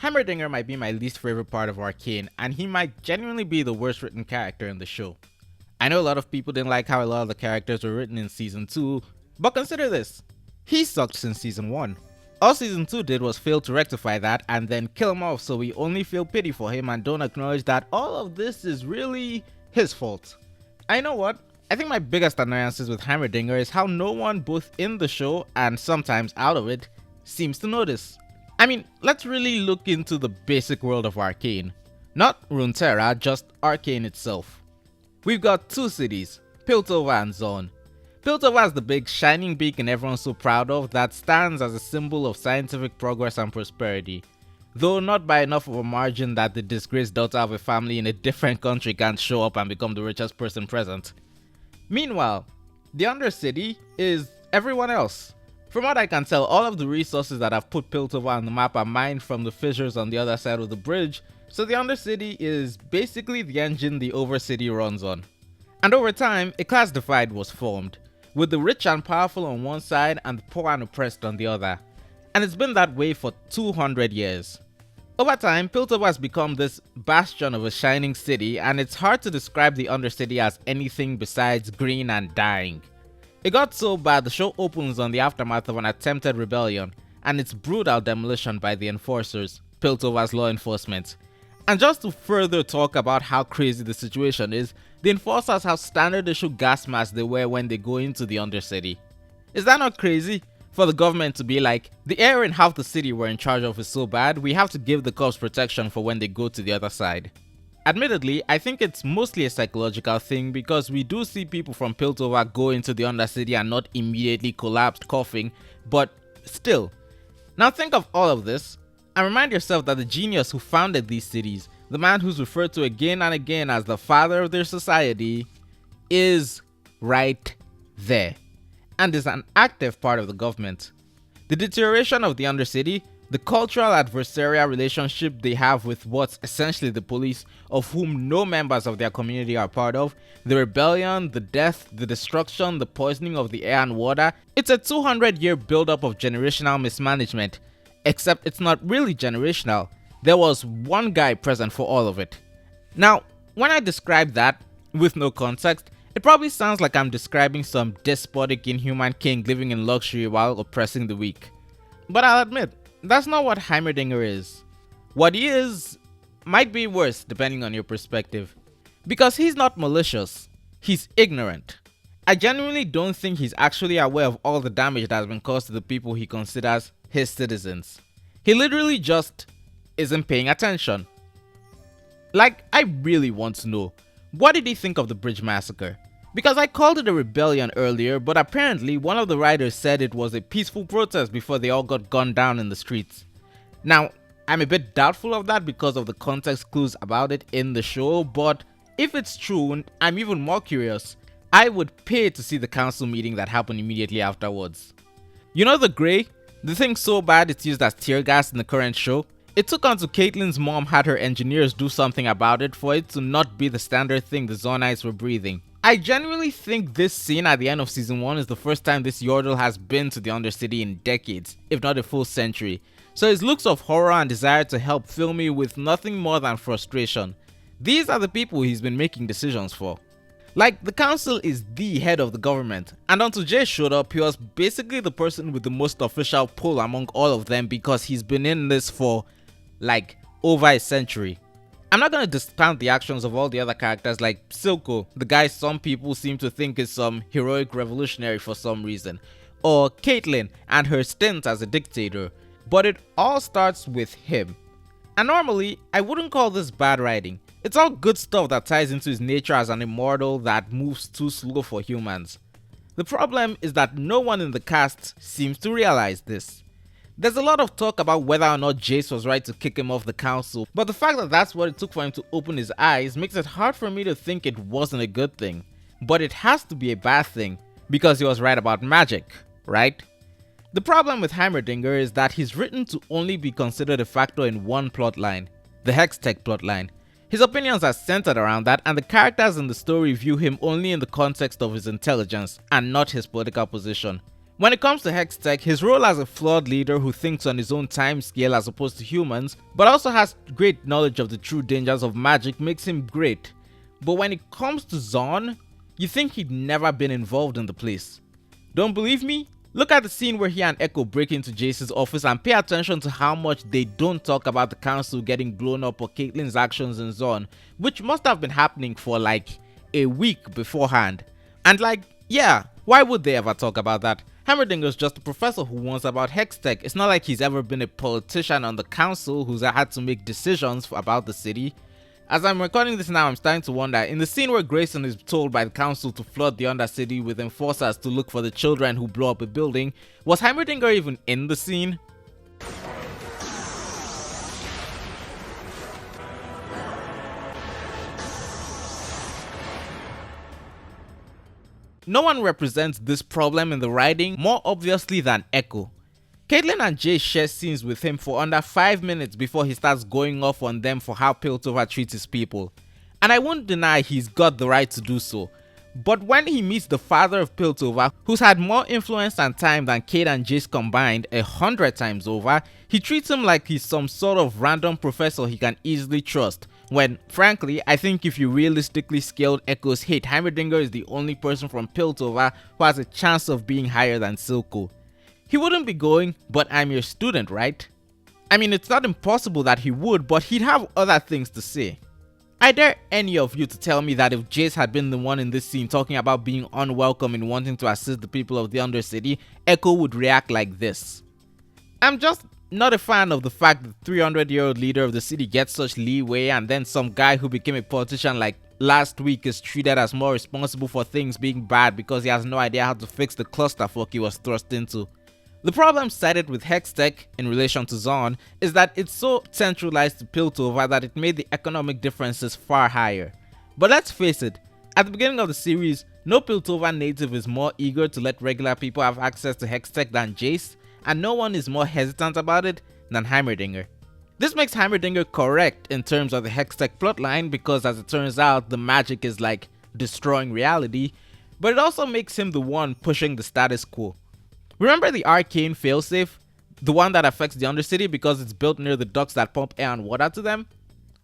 Heimerdinger might be my least favorite part of Arcane, and he might genuinely be the worst written character in the show. I know a lot of people didn't like how a lot of the characters were written in Season 2, but consider this. He sucked since Season 1. All Season 2 did was fail to rectify that and then kill him off, so we only feel pity for him and don't acknowledge that all of this is really his fault. I know what? I think my biggest annoyances with Heimerdinger is how no one both in the show and sometimes out of it seems to notice. I mean, let's really look into the basic world of Arcane. Not Runeterra, just Arcane itself. We've got two cities, Piltover and Zaun. Piltover is the big shining beacon everyone's so proud of that stands as a symbol of scientific progress and prosperity, though not by enough of a margin that the disgraced daughter of a family in a different country can't show up and become the richest person present. Meanwhile, the Undercity is everyone else. From what I can tell, all of the resources that have put Piltover on the map are mined from the fissures on the other side of the bridge, so the Undercity is basically the engine the Overcity runs on. And over time, a class divide was formed, with the rich and powerful on one side and the poor and oppressed on the other. And it's been that way for 200 years. Over time, Piltover has become this bastion of a shining city, and it's hard to describe the Undercity as anything besides green and dying. It got so bad the show opens on the aftermath of an attempted rebellion and its brutal demolition by the enforcers, Piltover's law enforcement. And just to further talk about how crazy the situation is, the enforcers have standard issue gas masks they wear when they go into the Undercity. Is that not crazy? For the government to be like, the air in half the city we're in charge of is so bad, we have to give the cops protection for when they go to the other side. Admittedly, I think it's mostly a psychological thing because we do see people from Piltover go into the Undercity and not immediately collapse coughing, but still. Now think of all of this and remind yourself that the genius who founded these cities, the man who's referred to again and again as the father of their society, is right there and is an active part of the government. The deterioration of the Undercity, the cultural adversarial relationship they have with what's essentially the police, of whom no members of their community are part of, the rebellion, the death, the destruction, the poisoning of the air and water, it's a 200-year buildup of generational mismanagement. Except it's not really generational. There was one guy present for all of it. Now, when I describe that, with no context, it probably sounds like I'm describing some despotic inhuman king living in luxury while oppressing the weak. But I'll admit, that's not what Heimerdinger is. What he is might be worse depending on your perspective. Because he's not malicious, he's ignorant. I genuinely don't think he's actually aware of all the damage that has been caused to the people he considers his citizens. He literally just isn't paying attention. Like, I really want to know, what did he think of the bridge massacre? Because I called it a rebellion earlier, but apparently one of the writers said it was a peaceful protest before they all got gunned down in the streets. Now, I'm a bit doubtful of that because of the context clues about it in the show, but if it's true, I'm even more curious. I would pay to see the council meeting that happened immediately afterwards. You know the Grey? The thing so bad it's used as tear gas in the current show? It took until Caitlyn's mom had her engineers do something about it for it to not be the standard thing the Zaunites were breathing. I genuinely think this scene at the end of season 1 is the first time this Yordle has been to the Undercity in decades, if not a full century. So his looks of horror and desire to help fill me with nothing more than frustration. These are the people he's been making decisions for. Like, the council is the head of the government, and until Jay showed up, he was basically the person with the most official pull among all of them because he's been in this for, like, over a century. I'm not gonna discount the actions of all the other characters like Silco, the guy some people seem to think is some heroic revolutionary for some reason, or Caitlyn and her stint as a dictator, but it all starts with him. And normally, I wouldn't call this bad writing. It's all good stuff that ties into his nature as an immortal that moves too slow for humans. The problem is that no one in the cast seems to realize this. There's a lot of talk about whether or not Jace was right to kick him off the council, but the fact that that's what it took for him to open his eyes makes it hard for me to think it wasn't a good thing. But it has to be a bad thing, because he was right about magic, right? The problem with Heimerdinger is that he's written to only be considered a factor in one plotline, the Hextech plotline. His opinions are centered around that, and the characters in the story view him only in the context of his intelligence and not his political position, When it comes to Hextech, his role as a flawed leader who thinks on his own time scale as opposed to humans, but also has great knowledge of the true dangers of magic makes him great. But when it comes to Zaun, you think he'd never been involved in the place. Don't believe me? Look at the scene where he and Echo break into Jace's office and pay attention to how much they don't talk about the council getting blown up or Caitlyn's actions in Zaun, which must have been happening for like a week beforehand. And like, yeah, why would they ever talk about that? Heimerdinger's just a professor who wants about Hextech. It's not like he's ever been a politician on the council who's had to make decisions about the city. As I'm recording this now, I'm starting to wonder, in the scene where Grayson is told by the council to flood the Undercity with enforcers to look for the children who blow up a building, was Heimerdinger even in the scene? No one represents this problem in the writing more obviously than Echo. Caitlyn and Jay share scenes with him for under 5 minutes before he starts going off on them for how Piltover treats his people. And I won't deny he's got the right to do so. But when he meets the father of Piltover, who's had more influence and time than Kate and Jace combined 100 times over, he treats him like he's some sort of random professor he can easily trust. When, frankly, I think if you realistically scaled Echo's hate, Heimerdinger is the only person from Piltover who has a chance of being higher than Silco. He wouldn't be going, but I'm your student, right? I mean, it's not impossible that he would, but he'd have other things to say. I dare any of you to tell me that if Jace had been the one in this scene talking about being unwelcome in wanting to assist the people of the Undercity, Echo would react like this. I'm just not a fan of the fact that the 300-year-old leader of the city gets such leeway and then some guy who became a politician like last week is treated as more responsible for things being bad because he has no idea how to fix the clusterfuck he was thrust into. The problem cited with Hextech in relation to Zaun is that it's so centralized to Piltover that it made the economic differences far higher. But let's face it, at the beginning of the series, no Piltover native is more eager to let regular people have access to Hextech than Jace, and no one is more hesitant about it than Heimerdinger. This makes Heimerdinger correct in terms of the Hextech plotline because, as it turns out, the magic is like destroying reality, but it also makes him the one pushing the status quo. Remember the Arcane failsafe? The one that affects the Undercity because it's built near the ducts that pump air and water to them?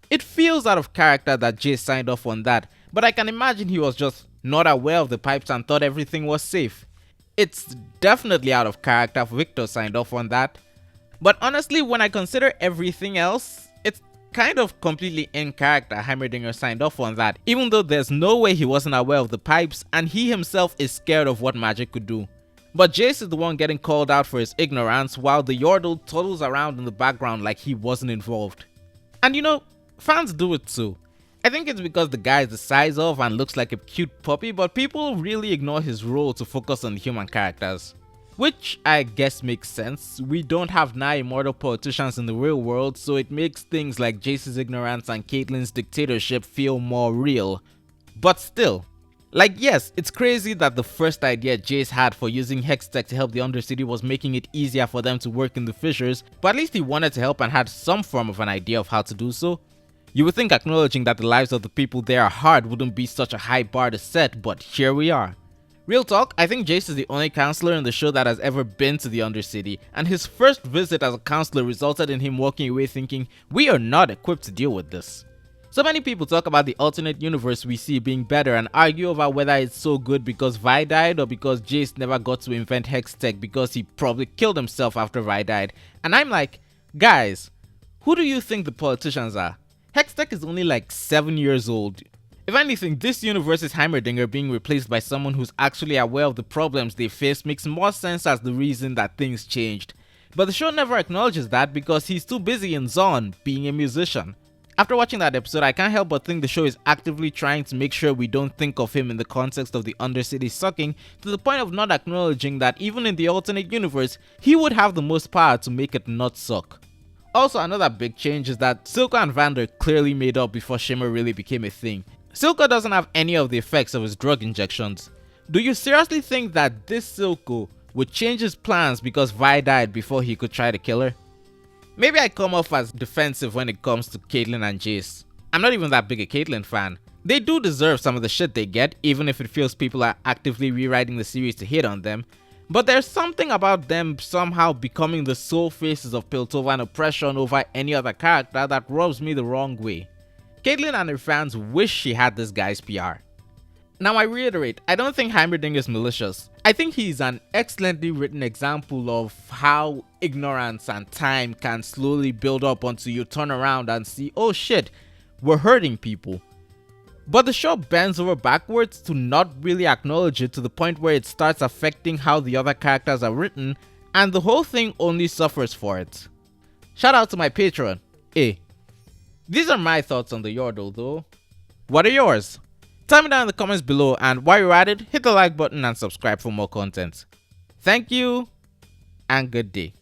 It feels out of character that Jay signed off on that, but I can imagine he was just not aware of the pipes and thought everything was safe. It's definitely out of character for Victor signed off on that. But honestly, when I consider everything else, it's kind of completely in character Heimerdinger signed off on that, even though there's no way he wasn't aware of the pipes and he himself is scared of what magic could do. But Jace is the one getting called out for his ignorance while the Yordle toddles around in the background like he wasn't involved. And you know, fans do it too. I think it's because the guy is the size of and looks like a cute puppy, but people really ignore his role to focus on the human characters. Which I guess makes sense. We don't have nigh immortal politicians in the real world, so it makes things like Jace's ignorance and Caitlyn's dictatorship feel more real. But still, like, yes, it's crazy that the first idea Jace had for using Hextech to help the Undercity was making it easier for them to work in the fissures, but at least he wanted to help and had some form of an idea of how to do so. You would think acknowledging that the lives of the people there are hard wouldn't be such a high bar to set, but here we are. Real talk, I think Jace is the only counselor in the show that has ever been to the Undercity, and his first visit as a counselor resulted in him walking away thinking, we are not equipped to deal with this. So many people talk about the alternate universe we see being better and argue over whether it's so good because Vi died or because Jace never got to invent Hextech because he probably killed himself after Vi died. And I'm like, guys, who do you think the politicians are? Hextech is only like 7 years old. If anything, this universe is Heimerdinger being replaced by someone who's actually aware of the problems they face makes more sense as the reason that things changed. But the show never acknowledges that because he's too busy in Zaun being a musician. After watching that episode, I can't help but think the show is actively trying to make sure we don't think of him in the context of the Undercity sucking, to the point of not acknowledging that even in the alternate universe, he would have the most power to make it not suck. Also, another big change is that Silco and Vander clearly made up before Shimmer really became a thing. Silco doesn't have any of the effects of his drug injections. Do you seriously think that this Silco would change his plans because Vi died before he could try to kill her? Maybe I come off as defensive when it comes to Caitlyn and Jace. I'm not even that big a Caitlyn fan. They do deserve some of the shit they get, even if it feels people are actively rewriting the series to hate on them. But there's something about them somehow becoming the sole faces of Piltover and oppression over any other character that rubs me the wrong way. Caitlyn and her fans wish she had this guy's PR. Now I reiterate, I don't think Heimerdinger is malicious. I think he's an excellently written example of how ignorance and time can slowly build up until you turn around and see, oh shit, we're hurting people. But the show bends over backwards to not really acknowledge it to the point where it starts affecting how the other characters are written, and the whole thing only suffers for it. Shout out to my patron, A. These are my thoughts on the Yordle though. What are yours? Tell me down in the comments below, and while you're at it, hit the like button and subscribe for more content. Thank you, and good day.